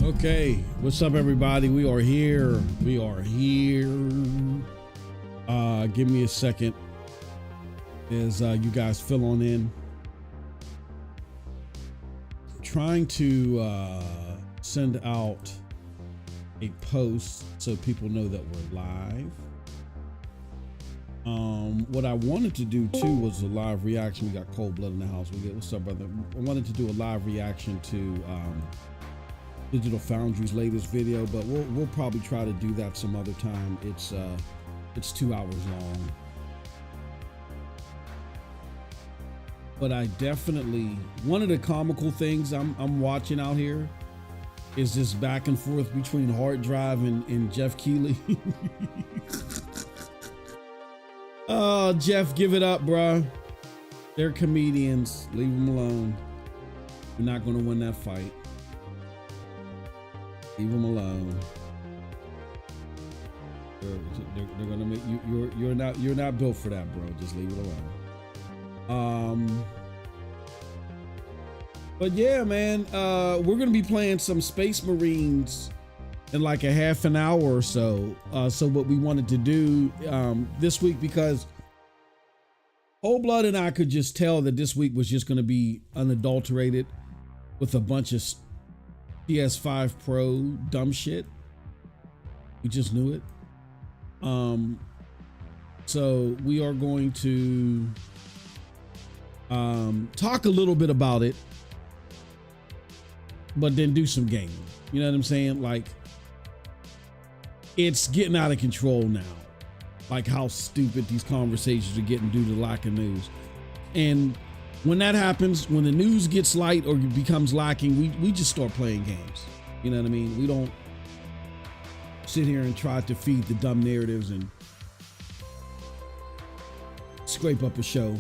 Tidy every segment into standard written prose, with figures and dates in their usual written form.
Okay, what's up, everybody? We are here. Give me a second as you guys fill on in. I'm trying to send out a post so people know that we're live. What I wanted to do too was a live reaction. We got Cold Blood in the house. What's up, brother? I wanted to do a live reaction to Digital Foundry's latest video, but we'll probably try to do that some other time. It's 2 hours long. But I definitely, one of the comical things I'm watching out here is this back and forth between Hard Drive and Jeff Keighley. Oh, Jeff, give it up, bruh. They're comedians. Leave them alone. We're not going to win that fight. Leave them alone. They're gonna make you. You're not built for that, bro. Just leave it alone. But yeah, man. We're gonna be playing some Space Marines in like a half an hour or so. So what we wanted to do this week, because Cold Blood and I could just tell that this week was just gonna be unadulterated with a bunch of PS5 Pro dumb shit. We just knew it. So we are going to talk a little bit about it, but then do some gaming. You know what I'm saying? Like, it's getting out of control now. Like how stupid these conversations are getting due to lack of news. And when that happens, when the news gets light or becomes lacking, we just start playing games. You know what I mean? We don't sit here and try to feed the dumb narratives and scrape up a show.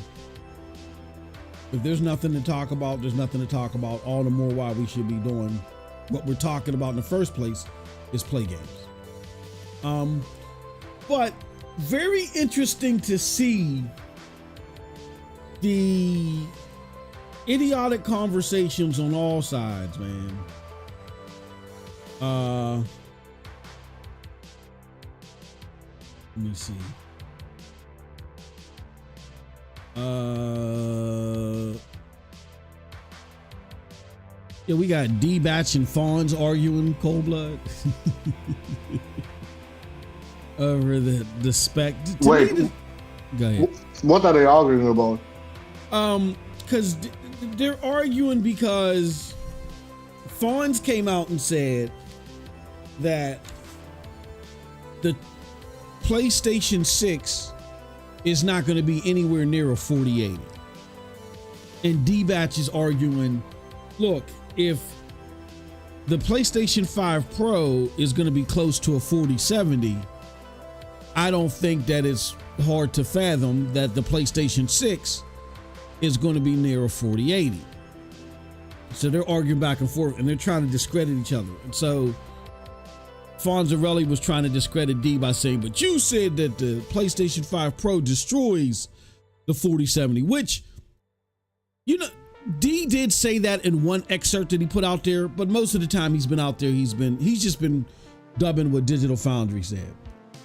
If there's nothing to talk about, there's nothing to talk about. All the more why we should be doing what we're talking about in the first place is play games. But very interesting to see the idiotic conversations on all sides, man. Let me see. Yeah, we got D-Batch and Fawns arguing Cold Blood over the spec. Wait, go ahead. What are they arguing about? Because they're arguing because Fawns came out and said that the PlayStation 6 is not going to be anywhere near a 4080. And D-Batch is arguing, look, if the PlayStation 5 Pro is going to be close to a 4070, I don't think that it's hard to fathom that the PlayStation 6 is going to be near a 4080. So they're arguing back and forth and they're trying to discredit each other. And so Fonzarelli was trying to discredit D by saying, but you said that the PlayStation 5 Pro destroys the 4070, which, you know, D did say that in one excerpt that he put out there, but most of the time he's been out there, he's just been dubbing what Digital Foundry said.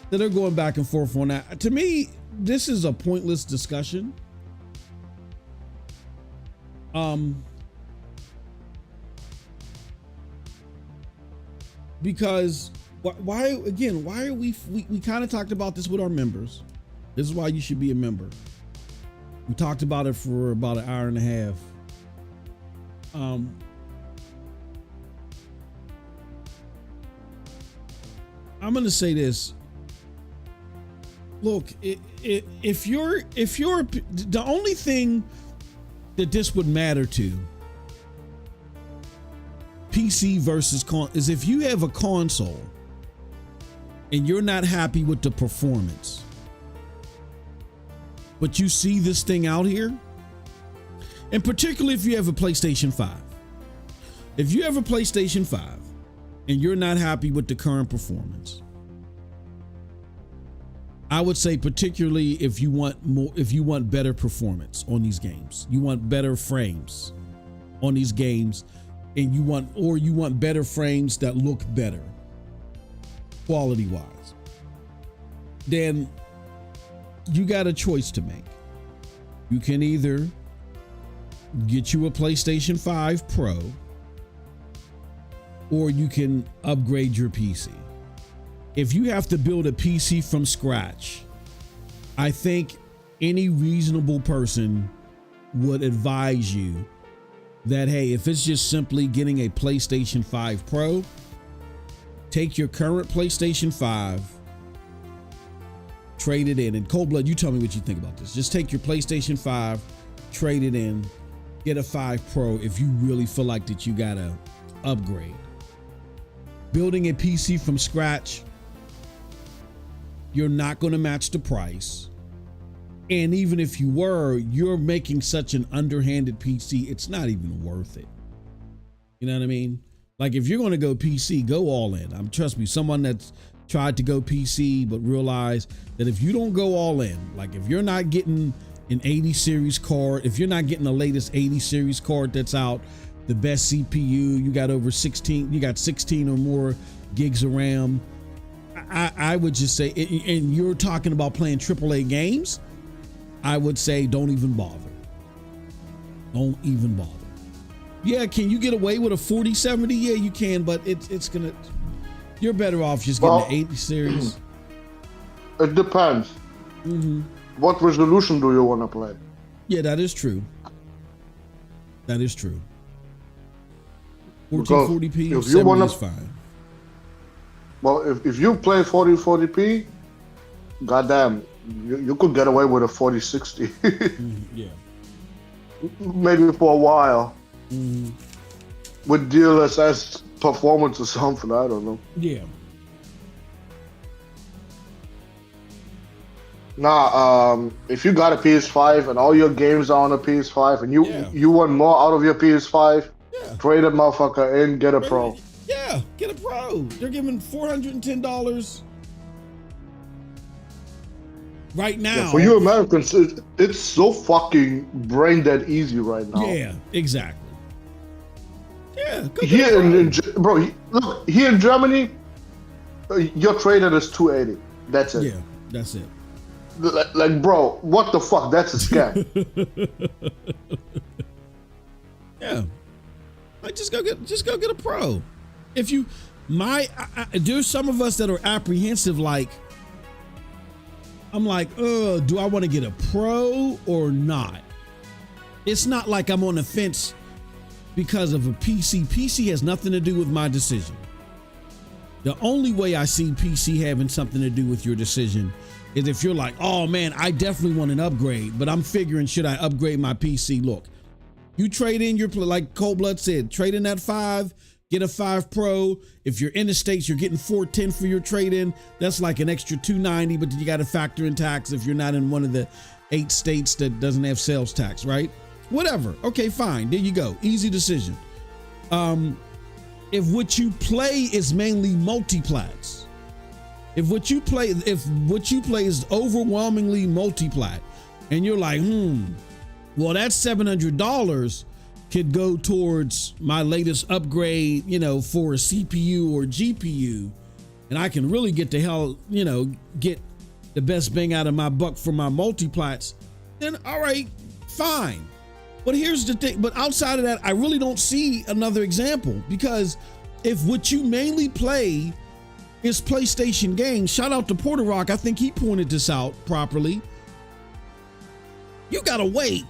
So they're going back and forth on that. To me, this is a pointless discussion. Because why are we kind of talked about this with our members. This is why you should be a member. We talked about it for about an hour and a half. I'm going to say this. Look, if you're the only thing that this would matter to PC versus is if you have a console and you're not happy with the performance, but you see this thing out here, and particularly if you have a PlayStation 5. If you have a PlayStation 5 and you're not happy with the current performance, I would say particularly if you want better performance on these games, you want better frames on these games, and you want better frames that look better quality wise, then you got a choice to make. You can either get you a PlayStation 5 Pro, or you can upgrade your PC. If you have to build a PC from scratch, I think any reasonable person would advise you that, hey, if it's just simply getting a PlayStation 5 Pro, take your current PlayStation 5, trade it in. And Cold Blood, you tell me what you think about this. Just take your PlayStation 5, trade it in, get a 5 Pro if you really feel like that you gotta upgrade. Building a PC from scratch, you're not gonna match the price. And even if you were, you're making such an underhanded PC, it's not even worth it. You know what I mean? Like, if you're going to go PC, go all in. Trust me, someone that's tried to go PC but realized that if you don't go all in, like if you're not getting an 80 series card, if you're not getting the latest 80 series card that's out, the best CPU, you got 16 or more gigs of RAM, I would just say, and you're talking about playing AAA games, I would say don't even bother. Don't even bother. Yeah, can you get away with a 4070? Yeah, you can, but you're better off just getting the 80 series. It depends. Mm-hmm. What resolution do you want to play? Yeah, that is true. That is true. 1440p, if you want is fine. Well, if you play 1440p, goddamn, you could get away with a 4060. Yeah. Maybe for a while. Mm-hmm. With DLSS performance or something, I don't know. Yeah. Nah, if you got a PS5 and all your games are on a PS5 and you want more out of your PS5, trade a motherfucker in, get a Pro. Yeah, get a Pro. They're giving $410 right now. Yeah, for you Americans, it's so fucking brain dead easy right now. Yeah, exactly. Yeah, here look, here in Germany, your trade-in is $280. That's it. Yeah, that's it. Like, bro, what the fuck? That's a scam. Yeah, like just go get a Pro. If you, there's some of us that are apprehensive. Like, I'm like, do I want to get a Pro or not? It's not like I'm on the fence because of a PC. PC has nothing to do with my decision. The only way I see PC having something to do with your decision is if you're like, oh man, I definitely want an upgrade, but I'm figuring, should I upgrade my PC? Look, you trade in your, like Cold Blood said, trade in that 5, get a 5 Pro. If you're in the States, you're getting $410 for your trade-in. That's like an extra $290, but then you got to factor in tax if you're not in one of the 8 states that doesn't have sales tax, right? Whatever. Okay, fine. There you go. Easy decision. If what you play is mainly multiplats, if what you play is overwhelmingly multiplat, and you're like, well, that $700 could go towards my latest upgrade, for a CPU or GPU, and I can really get get the best bang out of my buck for my multiplats, then all right, fine. But here's the thing, but outside of that, I really don't see another example, because if what you mainly play is PlayStation games, shout out to Porter Rock, I think he pointed this out properly, you gotta wait.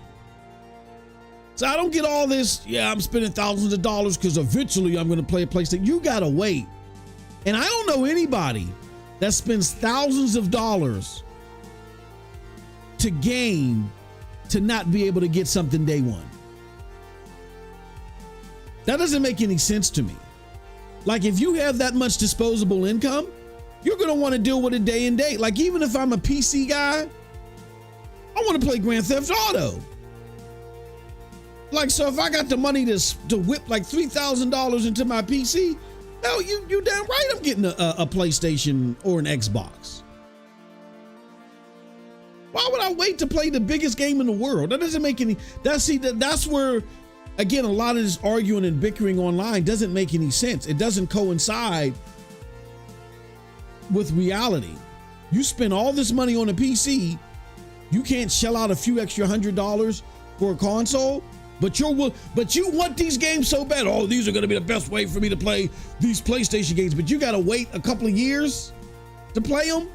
So I don't get all this, I'm spending thousands of dollars because eventually I'm going to play a PlayStation. You got to wait. And I don't know anybody that spends thousands of dollars to game to not be able to get something day one. That doesn't make any sense to me. Like, if you have that much disposable income, you're going to want to deal with it day and day. Like, even if I'm a PC guy, I want to play Grand Theft Auto. Like, so if I got the money to whip like $3,000 into my PC, no, you damn right I'm getting a PlayStation or an Xbox. Why would I wait to play the biggest game in the world? That doesn't make any. That's where again, a lot of this arguing and bickering online doesn't make any sense. It doesn't coincide with reality. You spend all this money on a PC, you can't shell out a few extra $100 for a console, but you want these games so bad. Oh, these are going to be the best way for me to play these PlayStation games, but you got to wait a couple of years to play them.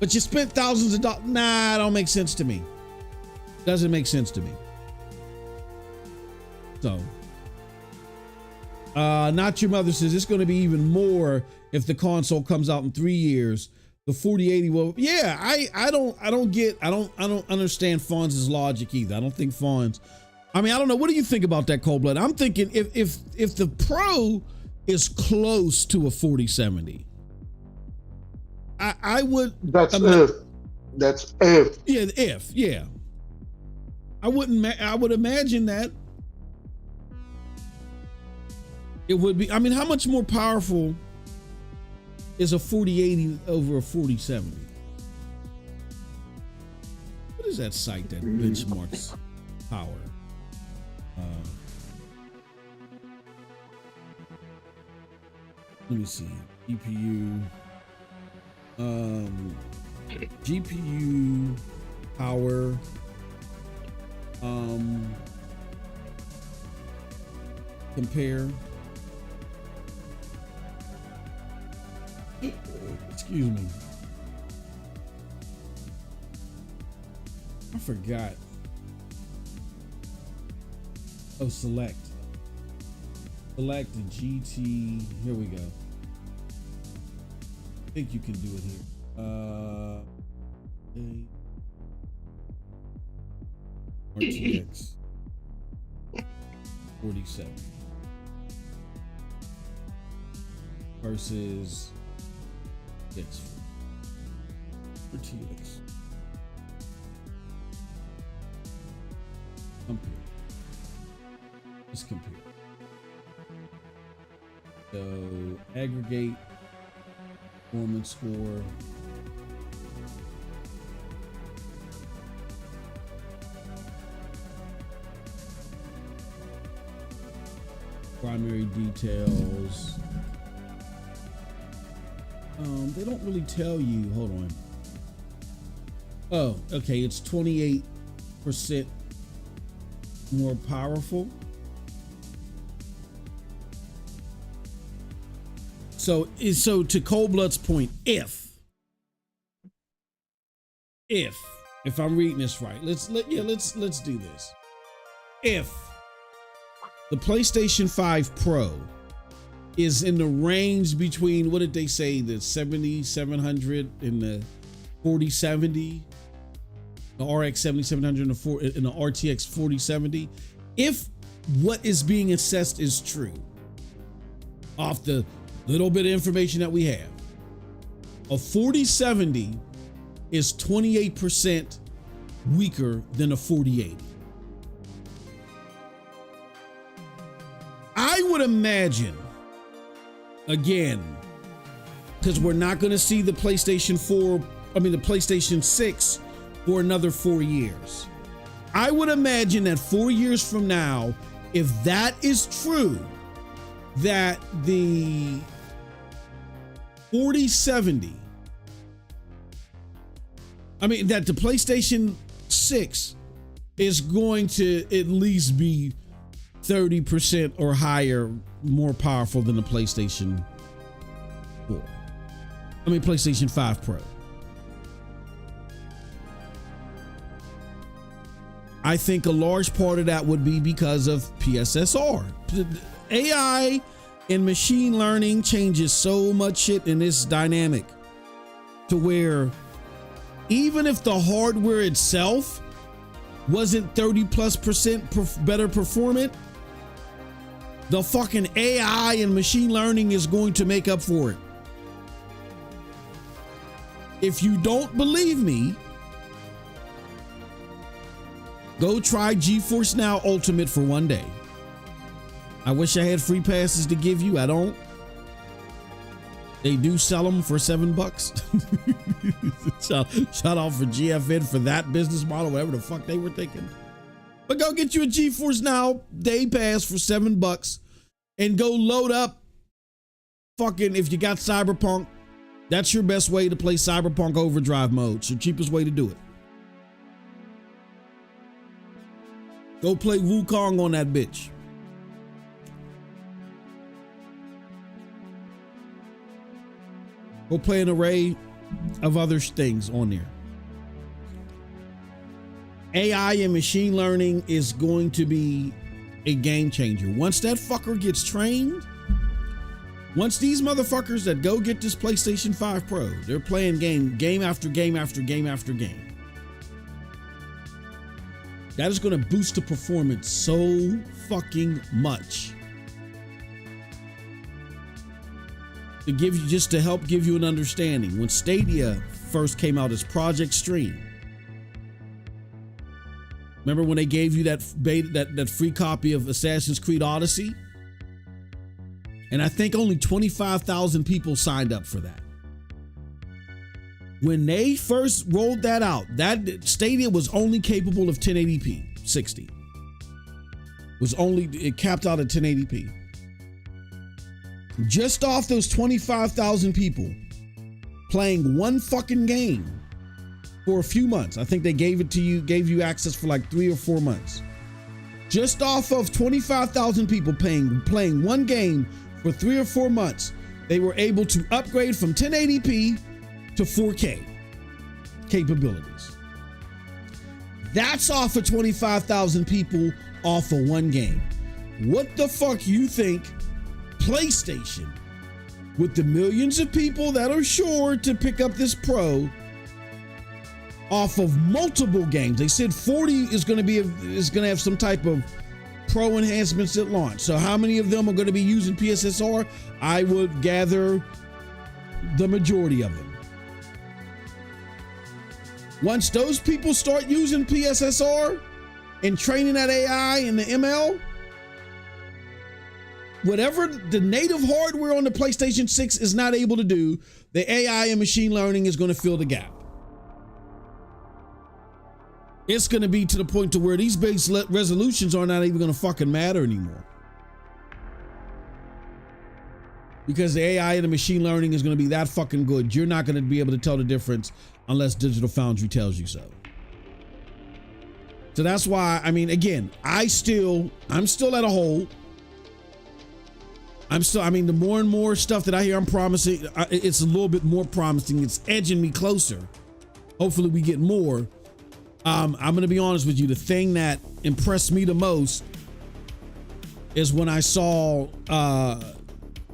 But you spent thousands of dollars. Nah, it don't make sense to me. Doesn't make sense to me. So, Not Your Mother says it's going to be even more if the console comes out in 3 years. The 4080 will, yeah, I don't understand Fonz's logic either. I don't think Fonz, I mean, I don't know. What do you think about that, Cold Blood? I'm thinking if the Pro is close to a 4070, I would. That's if. That's if. Yeah, if. Yeah. I would imagine that it would be. I mean, how much more powerful is a 4080 over a 4070? What is that site that benchmarks power? Let me see. GPU power. Compare. Excuse me. I forgot. Oh, select the GT. Here we go. I think you can do it here. RTX 47 versus RTX. Compare. Let's compare. So aggregate performance score. Primary details. They don't really tell you. Hold on. Oh, okay. It's 28% more powerful. So to Cold Blood's point, if I'm reading this right, let's do this. If the PlayStation 5 Pro is in the range between, what did they say, the 7700 and the 4070, the RX 7700 and the RTX 4070, if what is being assessed is true, off the little bit of information that we have, a 4070 is 28% weaker than a 4080. I would imagine, again, because we're not going to see the PlayStation 6 for another 4 years. I would imagine that 4 years from now, if that is true, that the 4070, that the PlayStation 6 is going to at least be 30% or higher more powerful than the PlayStation 5 Pro. I think a large part of that would be because of PSSR. AI and machine learning changes so much shit in this dynamic to where even if the hardware itself wasn't 30+% better performant, the fucking AI and machine learning is going to make up for it. If you don't believe me, go try GeForce Now Ultimate for 1 day. I wish I had free passes to give you. I don't. They do sell them for $7. Shout out for GFN for that business model, whatever the fuck they were thinking. But go get you a GeForce Now Day Pass for $7 and go load up fucking, if you got Cyberpunk, that's your best way to play Cyberpunk Overdrive mode. It's the cheapest way to do it. Go play Wukong on that bitch. Go play an array of other things on there. AI and machine learning is going to be a game changer. Once that fucker gets trained, once these motherfuckers that go get this PlayStation 5 Pro, they're playing game after game after game after game. That is going to boost the performance so fucking much. To help give you an understanding, when Stadia first came out as Project Stream, remember when they gave you that free copy of Assassin's Creed Odyssey? And I think only 25,000 people signed up for that. When they first rolled that out, that Stadia was only capable of 1080p, 60. It capped out at 1080p. Just off those 25,000 people playing one fucking game for a few months. I think they gave you access for like 3 or 4 months. Just off of 25,000 people playing one game for 3 or 4 months, they were able to upgrade from 1080p to 4K capabilities. That's off of 25,000 people off of one game. What the fuck you think PlayStation, with the millions of people that are sure to pick up this Pro off of multiple games? They said 40 is going to have some type of Pro enhancements at launch. So how many of them are going to be using PSSR? I would gather the majority of them. Once those people start using PSSR and training that AI and the ML, whatever the native hardware on the PlayStation 6 is not able to do, the AI and machine learning is going to fill the gap. It's going to be to the point to where these base resolutions are not even going to fucking matter anymore. Because the AI and the machine learning is going to be that fucking good. You're not going to be able to tell the difference unless Digital Foundry tells you so. So that's why, I mean, again, I'm still at a hold. The more and more stuff that I hear, I'm promising, it's a little bit more promising. It's edging me closer. Hopefully we get more. I'm going to be honest with you. The thing that impressed me the most is when I saw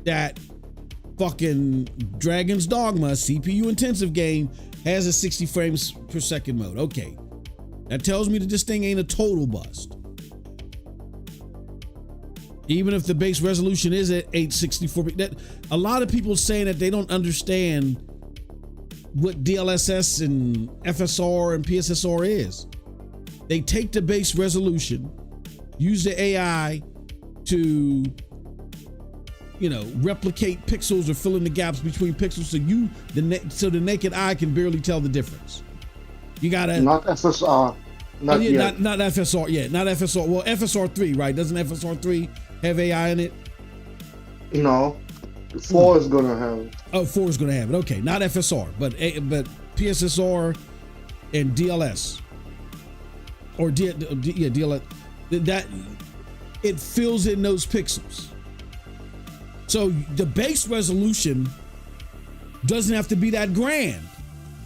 that fucking Dragon's Dogma CPU intensive game has a 60 frames per second mode. Okay. That tells me that this thing ain't a total bust. Even if the base resolution is at 864, that a lot of people saying that they don't understand what DLSS and FSR and PSSR is. They take the base resolution, use the AI to, replicate pixels or fill in the gaps between pixels, so the naked eye can barely tell the difference. You gotta not FSR, not yet. Not FSR yet, not FSR. Well, FSR 3, right? Doesn't FSR 3 have AI in it? No. 4 is gonna have it. Oh, 4 is gonna have it. Okay, not FSR, but PSSR and DLS, or DLS. That it fills in those pixels. So the base resolution doesn't have to be that grand.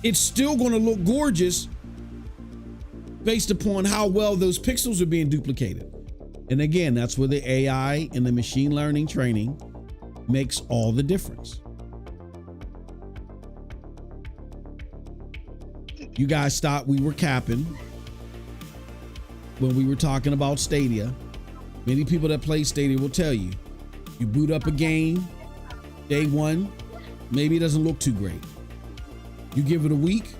It's still going to look gorgeous based upon how well those pixels are being duplicated. And again, that's where the AI and the machine learning training makes all the difference. You guys thought we were capping when we were talking about Stadia. Many people that play Stadia will tell you, you boot up a game, day one, maybe it doesn't look too great. You give it a week,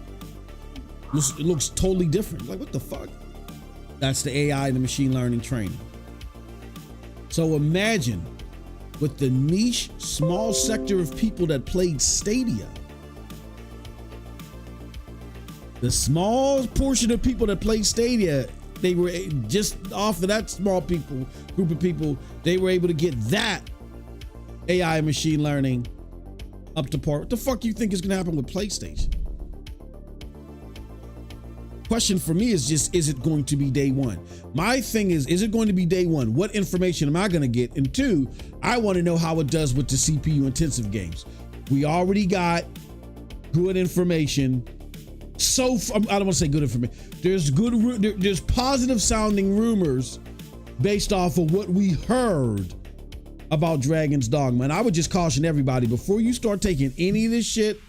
it looks totally different. Like, what the fuck? That's the AI and the machine learning training. So imagine with the niche, small sector of people that played Stadia, the small portion of people that played Stadia they were just off of that small group of people, they were able to get that AI machine learning up to par. What the fuck you think is going to happen with PlayStation? Question for me is just, is it going to be day one? My thing is it going to be day one? What information am I going to get? And two, I want to know how it does with the CPU intensive games. We already got good information. So I don't want to say good information. There's positive sounding rumors based off of what we heard about Dragon's Dogma. And I would just caution everybody, before you start taking any of this shit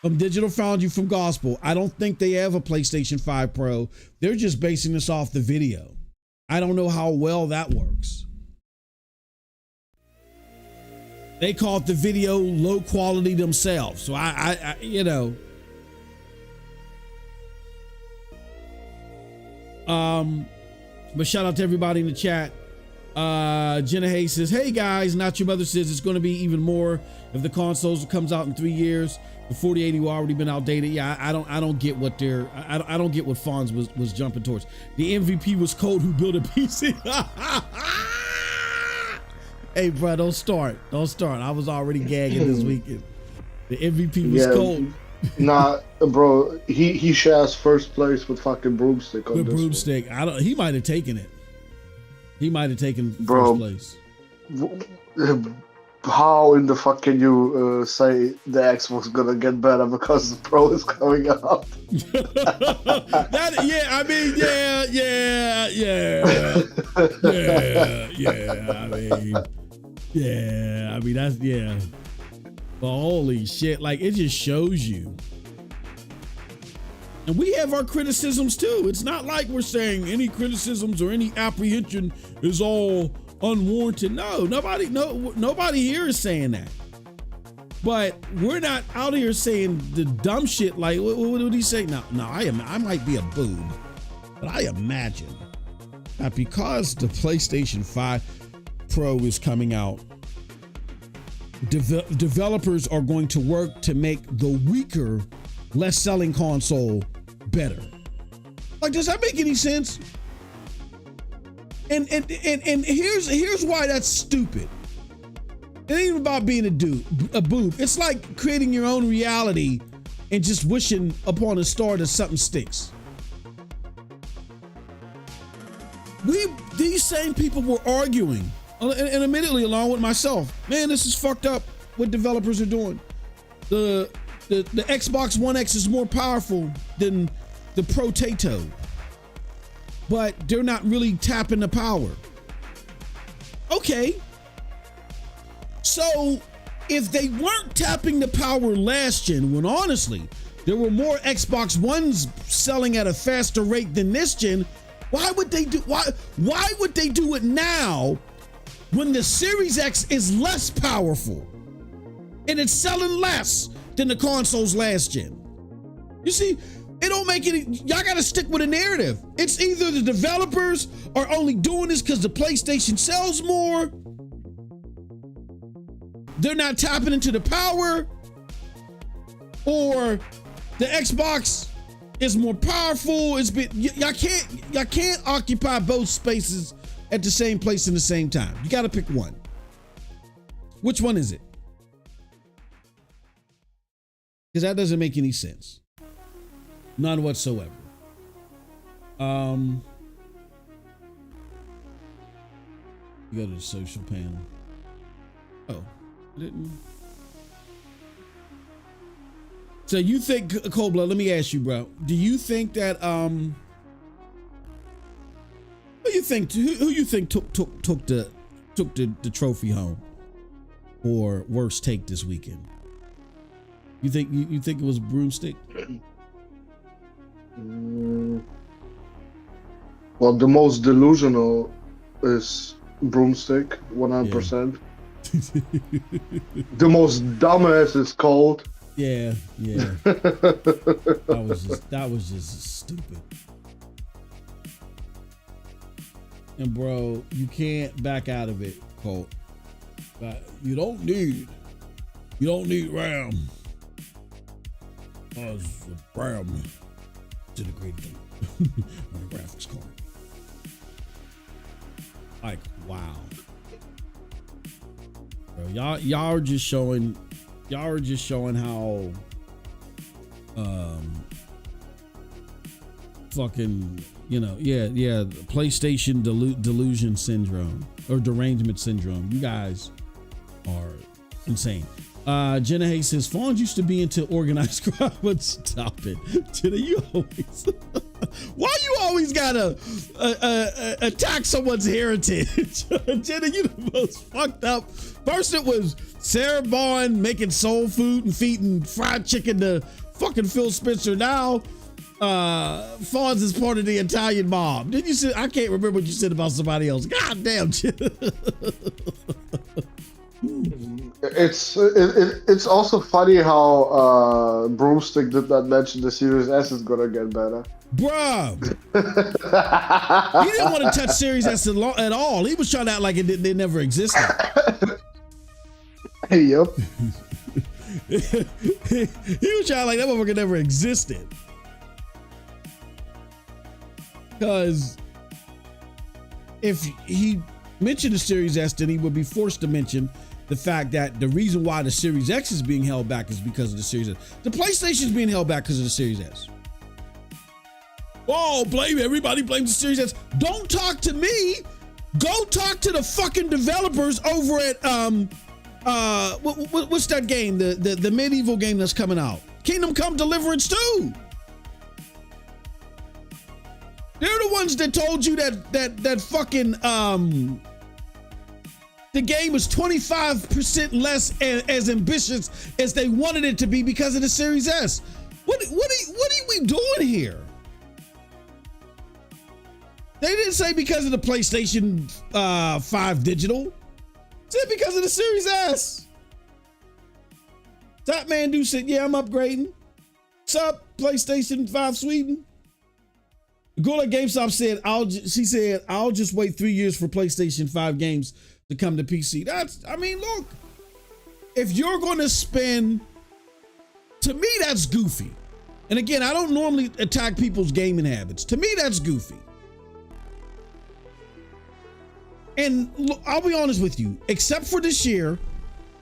from Digital Foundry, from Gospel, I don't think they have a PlayStation 5 Pro. They're just basing this off the video. I don't know how well that works. They call it the video low quality themselves. So I you know. But shout out to everybody in the chat. Jenna Hayes says, hey guys, Not Your Mother says it's going to be even more if the consoles comes out in 3 years. The 4080 will already been outdated. Yeah, I don't get what they're, I don't get what Fonz was jumping towards. The MVP was Code who built a PC. Hey bro, don't start. I was already gagging this weekend. The MVP was Code. Nah, bro, he shares first place with fucking Broomstick on with this Broomstick. One. He might have taken it. He might have taken first place. How in the fuck can you say the Xbox gonna get better because the Pro is coming out? I mean that's But holy shit, like it just shows you. And we have our criticisms too. It's not like we're saying any criticisms or any apprehension is all unwarranted. No, nobody here is saying that. But we're not out here saying the dumb shit like, what did he say? No, I might be a boob, but I imagine that because the PlayStation 5 Pro is coming out, developers are going to work to make the weaker, less selling console better. Like, does that make any sense? And here's why that's stupid. It ain't even about being a boob. It's like creating your own reality and just wishing upon a star that something sticks. These same people were arguing, and admittedly along with myself, man, this is fucked up what developers are doing. The Xbox One X is more powerful than the Potato, but they're not really tapping the power. Okay. So if they weren't tapping the power last gen, when honestly, there were more Xbox Ones selling at a faster rate than this gen, why would they do it now when the Series X is less powerful and it's selling less than the consoles last gen? You see, it don't make any, y'all gotta stick with a narrative. It's either the developers are only doing this because the PlayStation sells more, they're not tapping into the power, or the Xbox is more powerful. Y'all can't occupy both spaces at the same place in the same time. You gotta pick one. Which one is it? Because that doesn't make any sense. None whatsoever. You go to the social panel. Oh, I didn't. So you think, Cold Blood, let me ask you, bro. Do you think that who you think took the trophy home for worst take this weekend? You think it was Broomstick? Well, the most delusional is Broomstick, 100%. The most dumbass is Cold. Yeah. That was just stupid. And bro, you can't back out of it, Colt. But you don't need RAM. Because the RAM disintegrated on the graphics card. Like, wow. Bro, y'all are just showing how fucking, PlayStation delusion syndrome or derangement syndrome. You guys are insane. Jenna Hayes says Fawns used to be into organized crime, but stop it. Jenna, you always why you always gotta attack someone's heritage? Jenna, you the most fucked up. First it was Sarah Vaughan making soul food and feeding fried chicken to fucking Phil Spencer. Now Fawns is part of the Italian mob. Didn't you say? I can't remember what you said about somebody else. God damn, Jenna. It's also funny how Broomstick did not mention the Series S is gonna get better. Bruh, he didn't want to touch Series S at all. He was trying to act like they never existed. Yep. He was trying like that motherfucker never existed. Because if he mentioned the Series S, then he would be forced to mention the fact that the reason why the Series X is being held back is because of the Series S. The PlayStation is being held back because of the Series S. Oh, everybody blames the Series S. Don't talk to me. Go talk to the fucking developers over at what's that game? The medieval game that's coming out. Kingdom Come Deliverance 2. They're the ones that told you that fucking the game was 25% less as ambitious as they wanted it to be because of the Series S. What are we doing here? They didn't say because of the PlayStation 5 digital. They said because of the Series S. Top Man Do said, yeah, I'm upgrading. What's up, PlayStation 5 Sweden? Girl at GameStop said, I'll just wait 3 years for PlayStation 5 games to come to PC. Look, if you're going to spend, to me, that's goofy. And again, I don't normally attack people's gaming habits. To me, that's goofy. And look, I'll be honest with you, except for this year,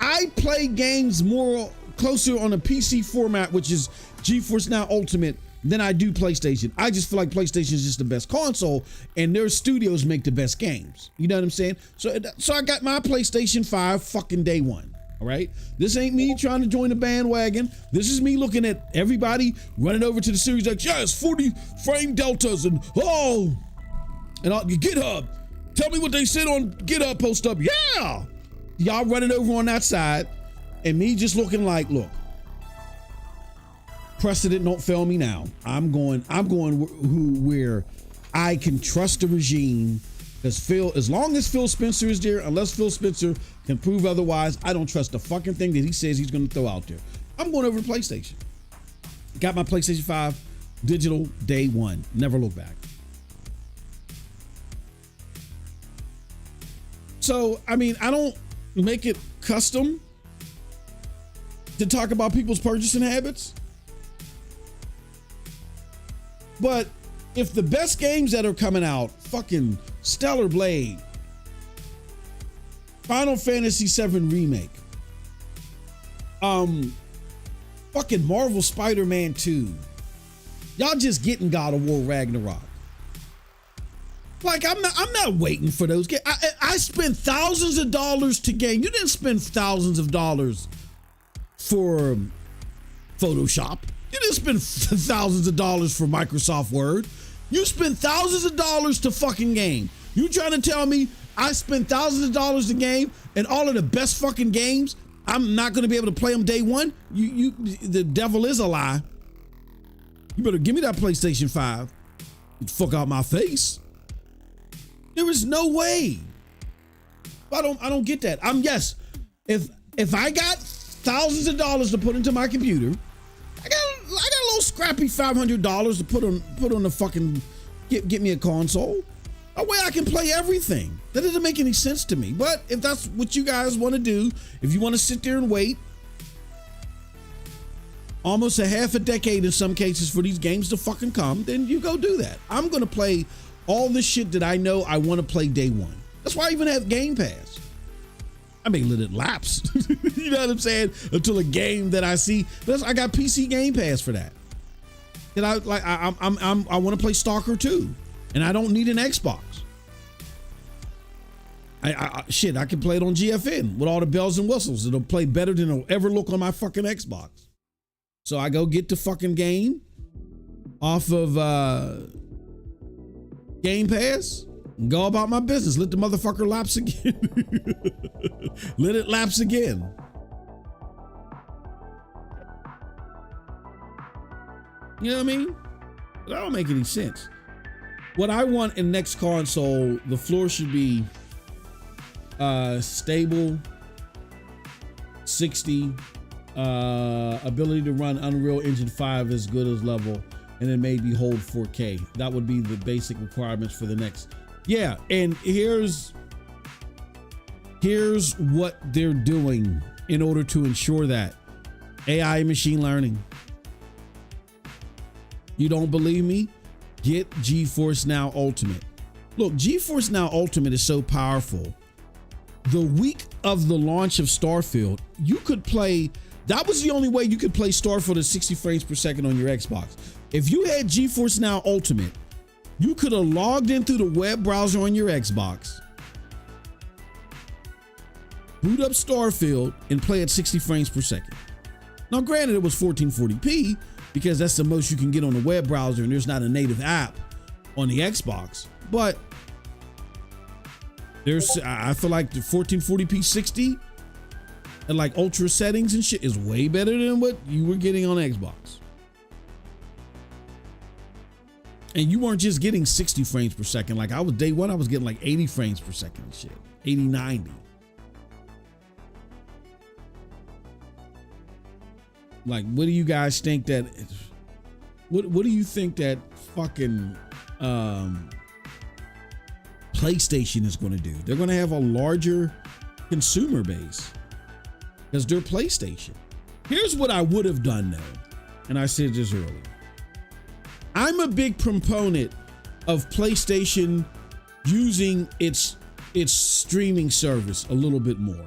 I play games more closer on a PC format, which is GeForce Now Ultimate, than I do PlayStation. I just feel like PlayStation is just the best console and their studios make the best games. You know what I'm saying? So I got my PlayStation 5 fucking day one. All right. This ain't me trying to join the bandwagon. This is me looking at everybody running over to the Series X. Yes, 40 frame deltas and GitHub. Tell me what they said on GitHub post up. Yeah. Y'all running over on that side and me just looking like, look, precedent don't fail me now. I'm going where I can trust the regime, because as long as Phil Spencer is there, unless Phil Spencer can prove otherwise, I don't trust the fucking thing that he says he's going to throw out there. I'm going over to PlayStation. Got my PlayStation 5 digital day one. Never look back. So, I don't make it custom to talk about people's purchasing habits. But if the best games that are coming out, fucking Stellar Blade, Final Fantasy VII Remake, fucking Marvel Spider-Man 2, y'all just getting God of War Ragnarok. Like, I'm not waiting for those games. I spent thousands of dollars to game. You didn't spend thousands of dollars for Photoshop. You didn't spend thousands of dollars for Microsoft Word. You spent thousands of dollars to fucking game. You trying to tell me I spent thousands of dollars to game and all of the best fucking games, I'm not going to be able to play them day one? The devil is a lie. You better give me that PlayStation 5. Fuck out my face. There is no way. I don't get that. If I got thousands of dollars to put into my computer, I got a little scrappy $500 to put on the fucking get me a console. That way I can play everything. That doesn't make any sense to me. But if that's what you guys want to do, if you want to sit there and wait almost a half a decade in some cases for these games to fucking come, then you go do that. I'm gonna play all the shit that I know I want to play day one. That's why I even have Game Pass. I may let it lapse. You know what I'm saying? Until a game that I see. But I got PC Game Pass for that. And I want to play Stalker 2, and I don't need an Xbox. I can play it on GFN with all the bells and whistles. It'll play better than it'll ever look on my fucking Xbox. So I go get the fucking game off of Game Pass and go about my business. Let the motherfucker lapse again. Let it lapse again. You know what I mean? That don't make any sense. What I want in next console, the floor should be stable, 60, ability to run Unreal Engine 5 as good as level, and then maybe hold 4K. That would be the basic requirements for the next. Yeah, and here's what they're doing in order to ensure that. AI and machine learning. You don't believe me? Get GeForce Now Ultimate. Look, GeForce Now Ultimate is so powerful. The week of the launch of Starfield, you could play, that was the only way you could play Starfield at 60 frames per second on your Xbox. If you had GeForce Now Ultimate, you could have logged in through the web browser on your Xbox, boot up Starfield, and play at 60 frames per second. Now, granted, it was 1440p because that's the most you can get on the web browser, and there's not a native app on the Xbox, but I feel like the 1440p 60 and like ultra settings and shit is way better than what you were getting on Xbox. And you weren't just getting 60 frames per second. Like I was day one, I was getting like 80 frames per second and shit. 80, 90. Like, what do you guys think that, what do you think that fucking, PlayStation is going to do? They're going to have a larger consumer base because they're PlayStation. Here's what I would have done though, and I said this earlier. I'm a big proponent of PlayStation using its streaming service a little bit more.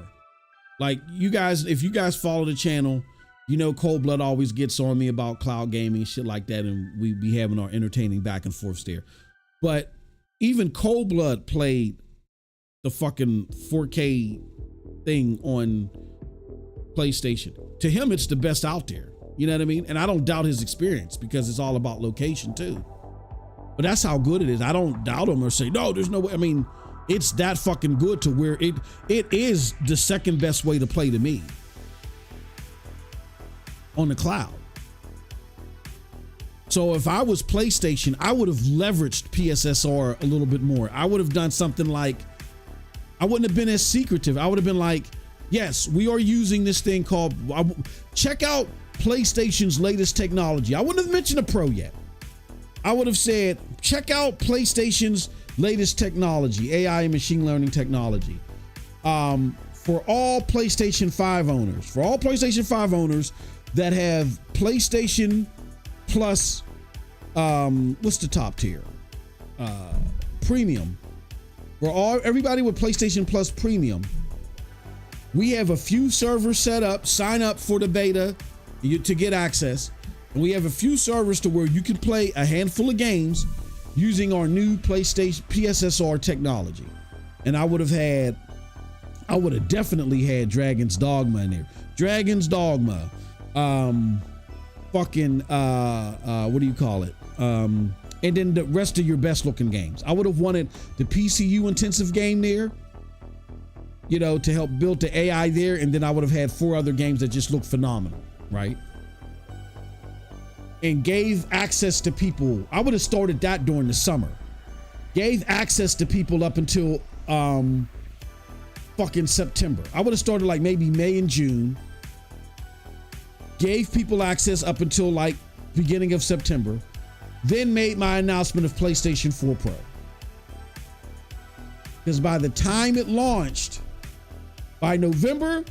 Like you guys, if you guys follow the channel, you know Cold Blood always gets on me about cloud gaming, shit like that, and we be having our entertaining back and forths there. But even Cold Blood played the fucking 4K thing on PlayStation. To him, it's the best out there. You know what I mean? And I don't doubt his experience because it's all about location too. But that's how good it is. I don't doubt him or say, no, there's no way. I mean, it's that fucking good to where it is the second best way to play to me on the cloud. So if I was PlayStation, I would have leveraged PSSR a little bit more. I would have done something like, I wouldn't have been as secretive. I would have been like, yes, we are using this thing called, check out PlayStation's latest technology. I wouldn't have mentioned a Pro yet. I would have said, check out PlayStation's latest technology, AI and machine learning technology. For all PlayStation 5 owners, that have PlayStation Plus, what's the top tier? Premium. For everybody with PlayStation Plus Premium, we have a few servers set up. Sign up for the beta to get access. And we have a few servers to where you can play a handful of games using our new PlayStation PSSR technology. And I would have definitely had Dragon's Dogma in there. Dragon's Dogma. What do you call it? And then the rest of your best looking games. I would have wanted the PCU intensive game there, you know, to help build the AI there. And then I would have had 4 other games that just look phenomenal, right? And gave access to people. I would have started that during the summer. Gave access to people up until fucking September. I would have started like maybe May and June. Gave people access up until like beginning of September. Then made my announcement of PlayStation 4 Pro. Because by the time it launched, by November,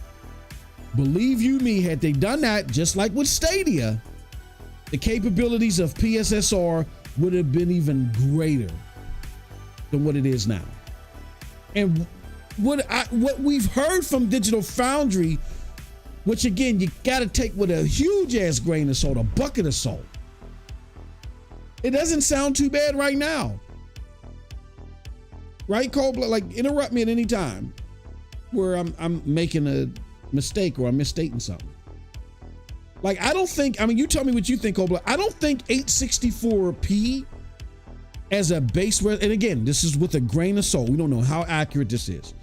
believe you me, had they done that, just like with Stadia, the capabilities of PSSR would have been even greater than what it is now. And what we've heard from Digital Foundry, which again, you got to take with a huge ass grain of salt, a bucket of salt. It doesn't sound too bad right now. Right, Cold-Blooded? Like, interrupt me at any time where I'm making a mistake or I'm misstating something. Like, I don't think, I mean, you tell me what you think, Cold-Blooded. I don't think 864p as a base, and again, this is with a grain of salt. We don't know how accurate this is.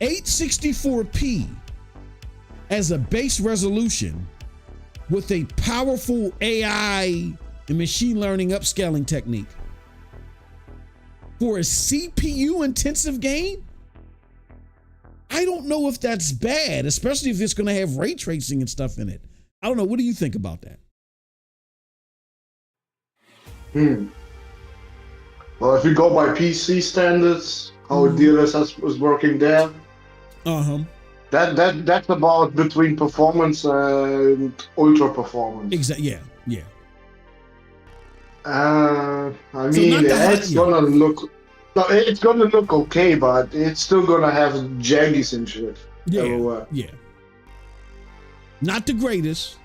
864p as a base resolution with a powerful AI and machine learning upscaling technique for a CPU intensive game, I don't know if that's bad, especially if it's going to have ray tracing and stuff in it. I don't know. What do you think about that? Well, if you go by PC standards, how DLSS was working there, that's about between performance and ultra performance. Exactly. Yeah. I mean, it's gonna look okay, but it's still gonna have jaggies and shit. Yeah. Not the greatest,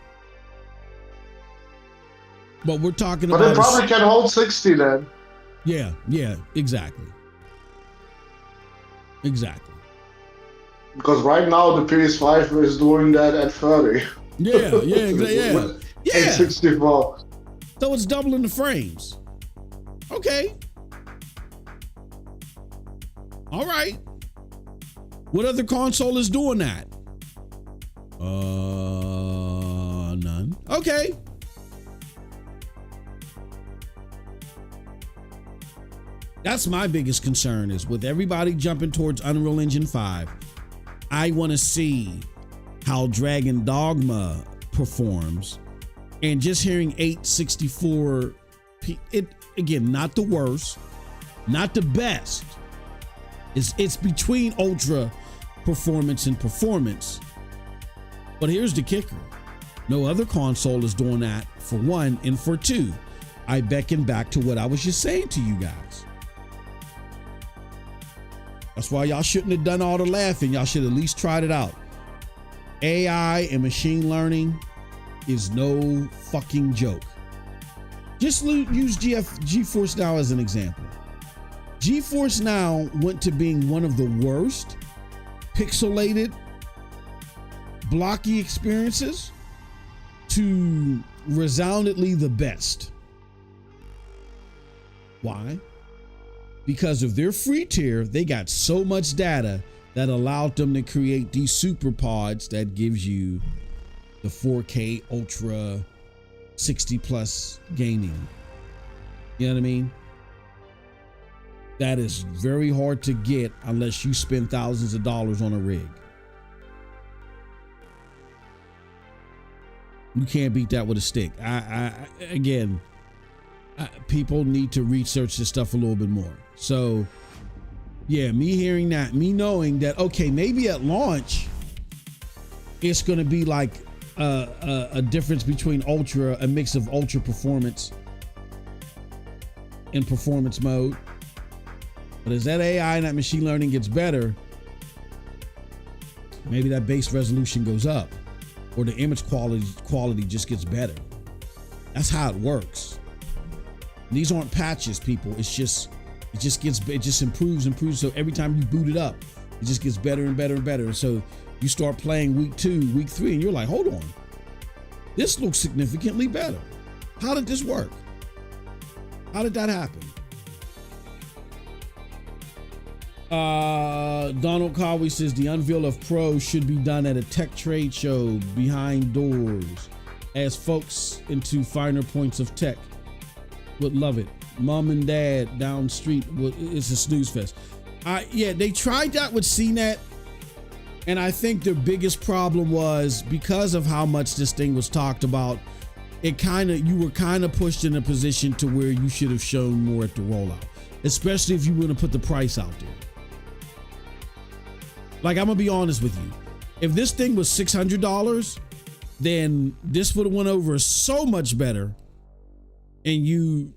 but we're talking about. But it probably can hold 60 then. Yeah, exactly. Because right now the PS5 is doing that at 30. Yeah. 64. So it's doubling the frames. Okay. All right. What other console is doing that? None. Okay. That's my biggest concern is with everybody jumping towards Unreal Engine 5, I want to see how Dragon Dogma performs. And just hearing 864p, it again, not the worst, not the best. It's between ultra performance and performance. But here's the kicker. No other console is doing that, for one, and for two, I beckon back to what I was just saying to you guys. That's why y'all shouldn't have done all the laughing. Y'all should at least tried it out. AI and machine learning is no fucking joke. Just use GeForce Now as an example. GeForce Now went to being one of the worst pixelated, blocky experiences to resoundingly the best. Why? Because of their free tier, they got so much data that allowed them to create these super pods that gives you the 4K ultra 60 plus gaming. You know what I mean? That is very hard to get unless you spend thousands of dollars on a rig. You can't beat that with a stick. People need to research this stuff a little bit more. So yeah, me hearing that, me knowing that, okay, maybe at launch, it's going to be like a difference between a mix of ultra performance and performance mode. But as that AI and that machine learning gets better, maybe that base resolution goes up or the image quality just gets better. That's how it works. These aren't patches, people. It just improves. So every time you boot it up, it just gets better and better and better. So you start playing week 2, week 3, and you're like, hold on, this looks significantly better. How did this work? How did that happen? Donald Cowie says the unveil of Pro should be done at a tech trade show behind doors, as folks into finer points of tech would love it. Mom and dad down the street, it's a snooze fest. Yeah, they tried that with CNET, and I think their biggest problem was because of how much this thing was talked about. You were kind of pushed in a position to where you should have shown more at the rollout, especially if you were to put the price out there. Like, I'm gonna be honest with you, if this thing was $600, then this would have went over so much better, and you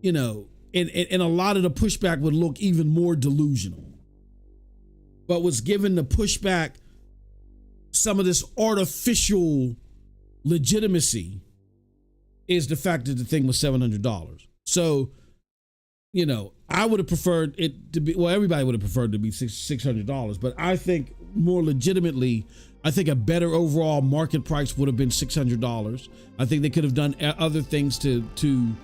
know, and a lot of the pushback would look even more delusional. But what's given the pushback some of this artificial legitimacy is the fact that the thing was $700. So, you know, I would have preferred it to be, well, everybody would have preferred it to be $600, but I think more legitimately, I think a better overall market price would have been $600. I think they could have done other things to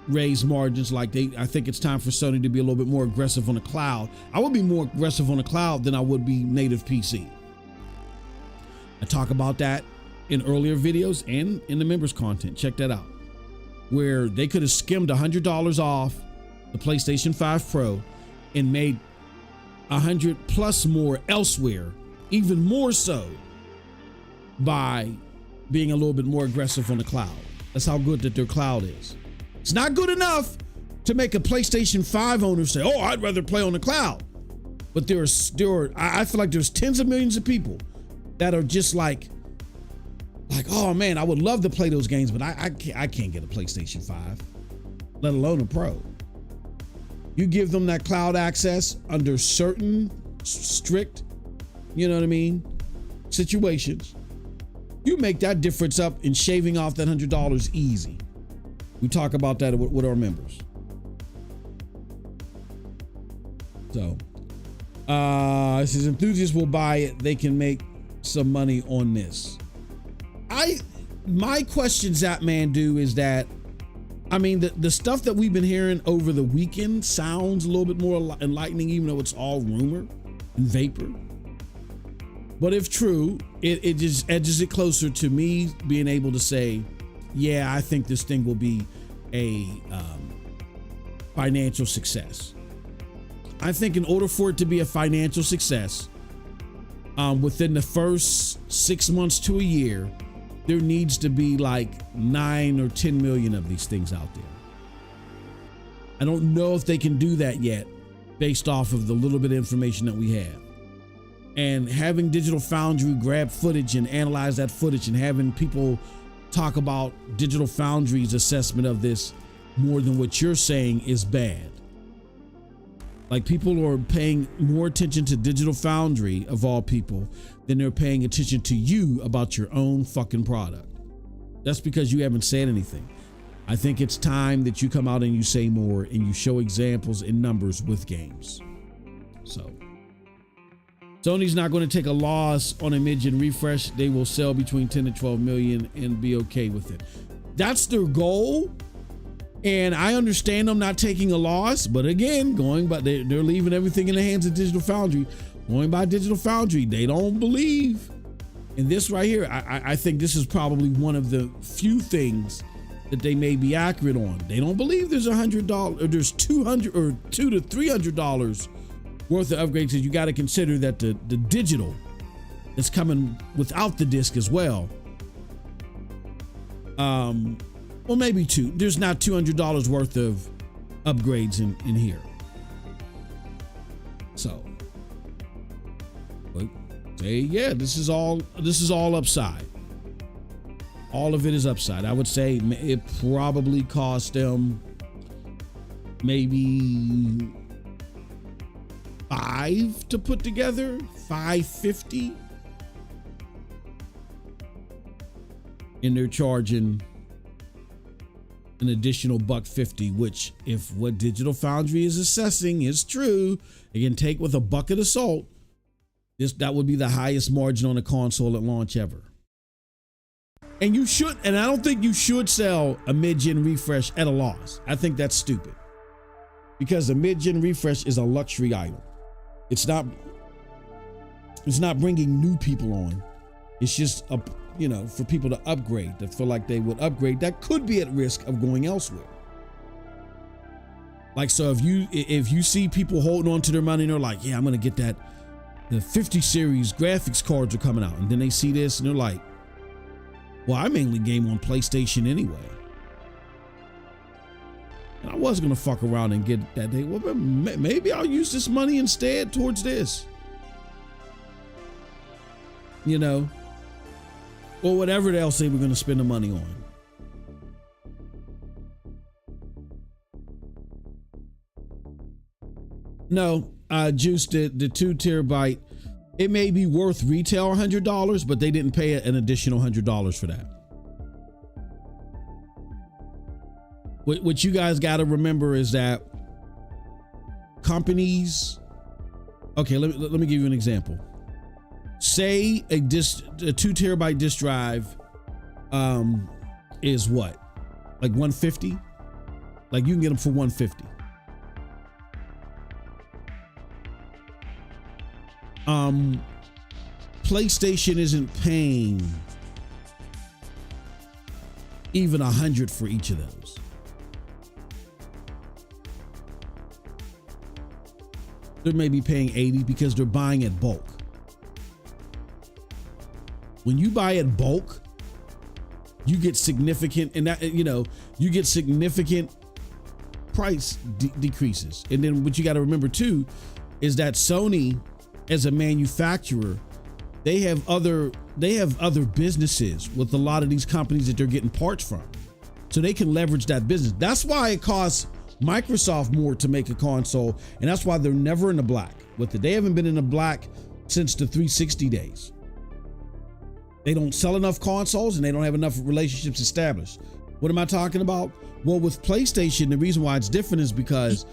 raise margins. Like I think it's time for Sony to be a little bit more aggressive on the cloud. I would be more aggressive on the cloud than I would be native PC. I talk about that in earlier videos and in the members content. Check that out. Where they could have skimmed $100 off the PlayStation 5 Pro and made $100 plus more elsewhere, even more so by being a little bit more aggressive on the cloud. That's how good that their cloud is. It's not good enough to make a PlayStation 5 owner say, oh, I'd rather play on the cloud. But I feel like there's tens of millions of people that are just like, oh man, I would love to play those games, but I can't get a PlayStation 5, let alone a Pro. You give them that cloud access under certain strict, you know what I mean, situations. You make that difference up in shaving off that $100 easy. We talk about that with our members. So, it says enthusiasts will buy it. They can make some money on this. My question, Zapman, is that, I mean, the stuff that we've been hearing over the weekend sounds a little bit more enlightening, even though it's all rumor and vapor. But if true, it just edges it closer to me being able to say, yeah, I think this thing will be a financial success. I think in order for it to be a financial success, within the first 6 months to a year, there needs to be like 9 or 10 million of these things out there. I don't know if they can do that yet based off of the little bit of information that we have. And having Digital Foundry grab footage and analyze that footage and having people talk about Digital Foundry's assessment of this more than what you're saying is bad. Like, people are paying more attention to Digital Foundry, of all people, than they're paying attention to you about your own fucking product. That's because you haven't said anything. I think it's time that you come out and you say more and you show examples and numbers with games. So, Sony's not going to take a loss on a mid-gen refresh. They will sell between 10 and 12 million and be okay with it. That's their goal. And I understand them not taking a loss, but again, they're leaving everything in the hands of Digital Foundry. Going by Digital Foundry, they don't believe in this right here. I think this is probably one of the few things that they may be accurate on. They don't believe there's $100 or there's $200 or $200 to $300 worth of upgrades. You got to consider that the digital is coming without the disc as well. Well, maybe two. There's not $200 worth of upgrades in here. So, but say, yeah, this is all upside. All of it is upside. I would say it probably cost them maybe $5 to put together, $5.50, and they're charging an additional $1.50, which, if what Digital Foundry is assessing is true, they can take with a bucket of salt. That would be the highest margin on a console at launch ever. And I don't think you should sell a mid-gen refresh at a loss. I think that's stupid, because a mid-gen refresh is a luxury item. It's not bringing new people on. It's just for people to upgrade, that feel like they would upgrade, that could be at risk of going elsewhere. Like, so if you see people holding on to their money and they're like, yeah, I'm gonna get that, the 50 series graphics cards are coming out, and then they see this and they're like, well, I mainly game on PlayStation anyway, and I was gonna fuck around and get that day. Well, maybe I'll use this money instead towards this, or whatever else they were going to spend the money on. No, Juice, the 2 terabyte, it may be worth retail $100, but they didn't pay an additional $100 for that. What you guys got to remember is that companies, okay, let me give you an example. Say a 2 terabyte disk drive is what? Like 150? Like you can get them for 150. PlayStation isn't paying even $100 for each of those. They may be paying $80 because they're buying at bulk. When you buy at bulk, you get significant, and that, you get significant price decreases. And then what you got to remember too is that Sony, as a manufacturer, they have other businesses with a lot of these companies that they're getting parts from, so they can leverage that business. That's why it costs Microsoft more to make a console, and that's why they're never in the black with it. They haven't been in the black since the 360 days. They don't sell enough consoles and they don't have enough relationships established. What am I talking about? Well, with PlayStation, the reason why it's different is because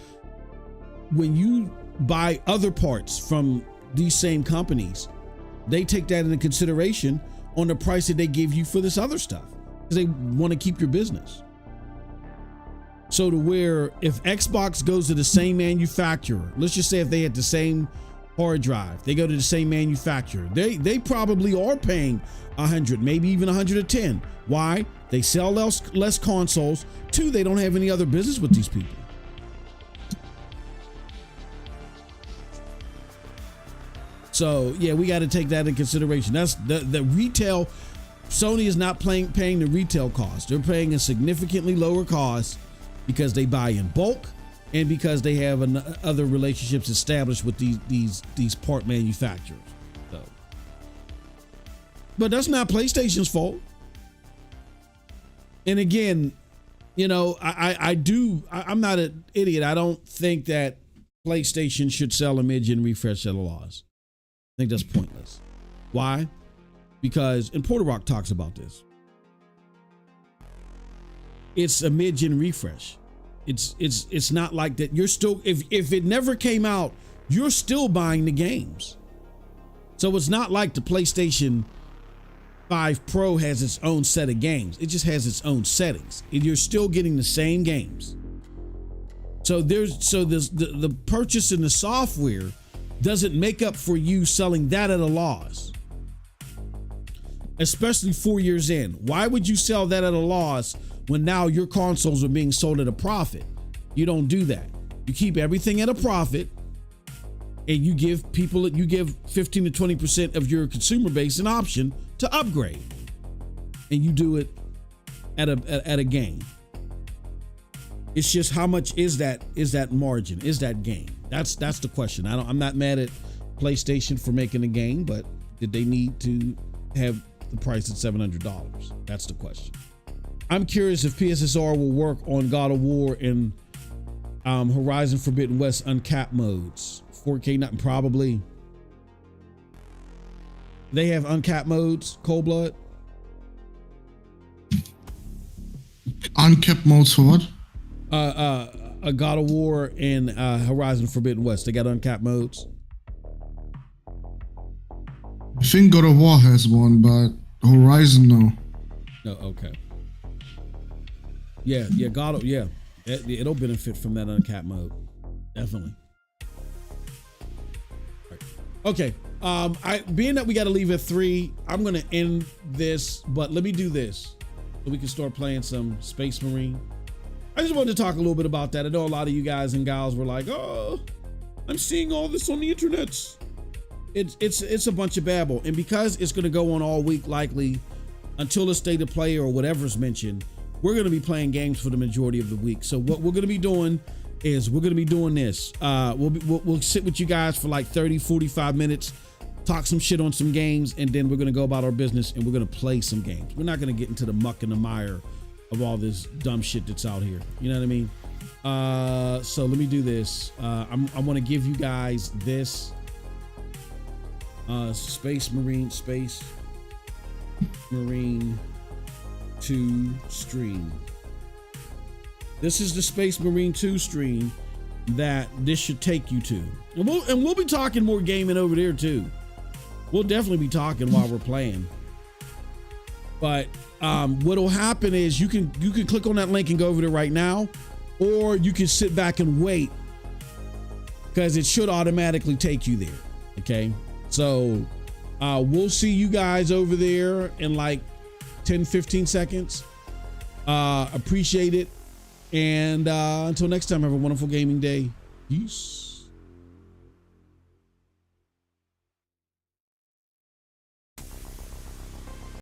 when you buy other parts from these same companies, they take that into consideration on the price that they give you for this other stuff, because they want to keep your business. So to where if Xbox goes to the same manufacturer, let's just say if they had the same hard drive, they go to the same manufacturer, they probably are paying 100, maybe even 110. Why? They sell less consoles. 2, they don't have any other business with these people. So yeah, we got to take that in consideration. That's the retail. Sony is not paying the retail cost. They're paying a significantly lower cost because they buy in bulk and because they have other relationships established with these part manufacturers. So, but that's not PlayStation's fault. And again, I'm not an idiot. I don't think that PlayStation should sell a mid-gen refresh at a loss. I think that's pointless. Why? Because, and Porter Rock talks about this, it's a mid-gen refresh. It's not like that. You're still, if it never came out, you're still buying the games. So it's not like the PlayStation 5 Pro has its own set of games. It just has its own settings. And you're still getting the same games. So there's the purchase in the software doesn't make up for you selling that at a loss. Especially 4 years in. Why would you sell that at a loss when now your consoles are being sold at a profit? You don't do that. You keep everything at a profit, and you give 15 to 20% of your consumer base an option to upgrade, and you do it at a gain. It's just how much is that margin, is that gain? That's the question. I'm not mad at PlayStation for making a game, but did they need to have the price at $700? That's the question. I'm curious if PSSR will work on God of War and Horizon Forbidden West uncapped modes. 4K, nothing, probably. They have uncapped modes, Cold Blood? Uncapped modes for what? A God of War and Horizon Forbidden West. They got uncapped modes. I think God of War has one, but Horizon, no. No, okay. Yeah, it'll benefit from that uncapped mode, definitely. Right. Okay, being that we got to leave at 3, I'm gonna end this, but let me do this so we can start playing some Space Marine. I just wanted to talk a little bit about that. I know a lot of you guys and gals were like, "Oh, I'm seeing all this on the internet." It's a bunch of babble, and because it's gonna go on all week, likely until the state of play or whatever's mentioned, we're going to be playing games for the majority of the week. So what we're going to be doing is we're going to be doing this. We'll sit with you guys for like 30, 45 minutes, talk some shit on some games, and then we're going to go about our business and we're going to play some games. We're not going to get into the muck and the mire of all this dumb shit that's out here. You know what I mean? So let me do this. I want to give you guys this Space Marine 2 stream. This is the Space Marine 2 stream that this should take you to. And we'll be talking more gaming over there too. We'll definitely be talking while we're playing. But what'll happen is you can click on that link and go over there right now, or you can sit back and wait because it should automatically take you there. Okay. So we'll see you guys over there in like 10-15 seconds. Appreciate it. And until next time, have a wonderful gaming day. Peace.